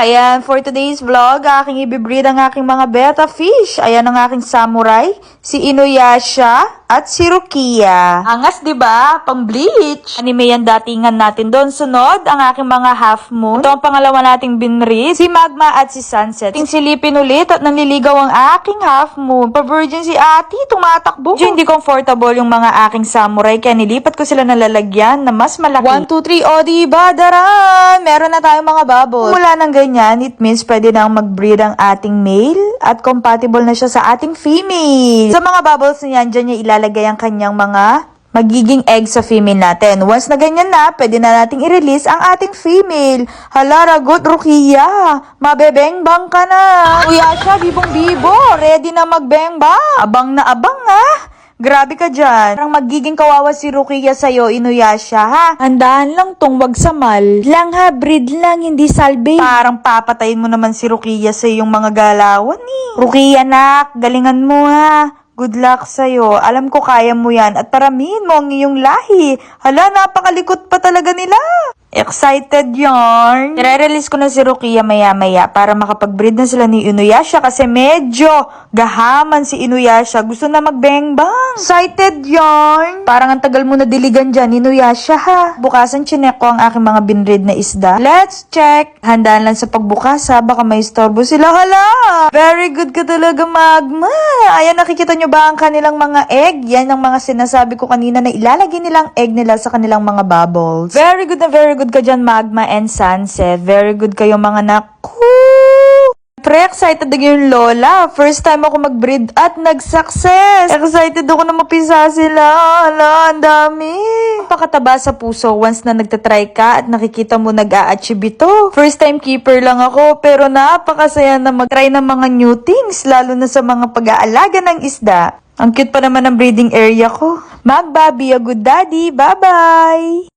Ayan, for today's vlog, aking ibibreed ang aking mga betta fish. Ayan ang aking samurai, si Inuyasha at si Rukia. Angas, diba? Pang bleach. Anime yan datingan natin doon. Sunod, ang aking mga half moon. Ito ang pangalawa nating binreed, si Magma at si Sunset. Ting silipin ulit at nanliligaw ang aking half moon. Pa-virgin si ate, tumatakbo. Medyo hindi comfortable yung mga aking samurai, kaya nilipat ko sila na lalagyan na mas malaki. 1, 2, 3, o diba, daran! Meron na tayong mga bubbles. Mula ng ganyan, it means pwede na mag-breed ang ating male at compatible na siya sa ating female. Sa mga bubbles niyan, dyan niya ilalagay ang kanyang mga magiging egg sa female natin. Once na ganyan na, pwede na nating i-release ang ating female. Hala, ragot, Rukia. Mabebeng-bang ka na. Kuya siya, bibong-bibo. Ready na mag-beng-bang. Abang na abang, ah. Grabe ka dyan. Parang magiging kawawa si Rukia sa'yo, Inuyasha, ha? Handaan lang tong wag samal. Lang ha, breed lang, hindi salbe. Parang papatayin mo naman si Rukia sa yung mga galawan, eh. Rukia, nak, galingan mo, ha? Good luck sa'yo. Alam ko kaya mo yan at paramihin mo ang iyong lahi. Hala, napakalikot pa talaga nila. Excited yarn. Nire-release ko na si Rukia maya-maya para makapag-breed na sila ni Inuyasha kasi medyo gahaman si Inuyasha. Gusto na mag-bang-bang. Excited yarn. Parang ang tagal mo na diligan dyan, Inuyasha, ha? Bukasan chinek ko ang aking mga binreed na isda. Let's check. Handaan lang sa pagbukas, ha? Baka may istorbo sila. Hala! Very good ka talaga, Magma. Ayan, nakikita nyo ba ang kanilang mga egg? Yan ang mga sinasabi ko kanina na ilalagay nilang egg nila sa kanilang mga bubbles. Very good na very good ka dyan, Magma and Sunset. Very good kayo mga naku. Pre, excited na yung lola. First time ako mag-breed at nag-success. Excited ako na mapisa sila. Hala, ang dami. Napakataba sa puso once na nagtatry ka at nakikita mo nag-a-achieve ito. First time keeper lang ako pero napakasaya na mag-try ng mga new things lalo na sa mga pag-aalaga ng isda. Ang cute pa naman ng breeding area ko. Magba, be a good daddy. Bye-bye!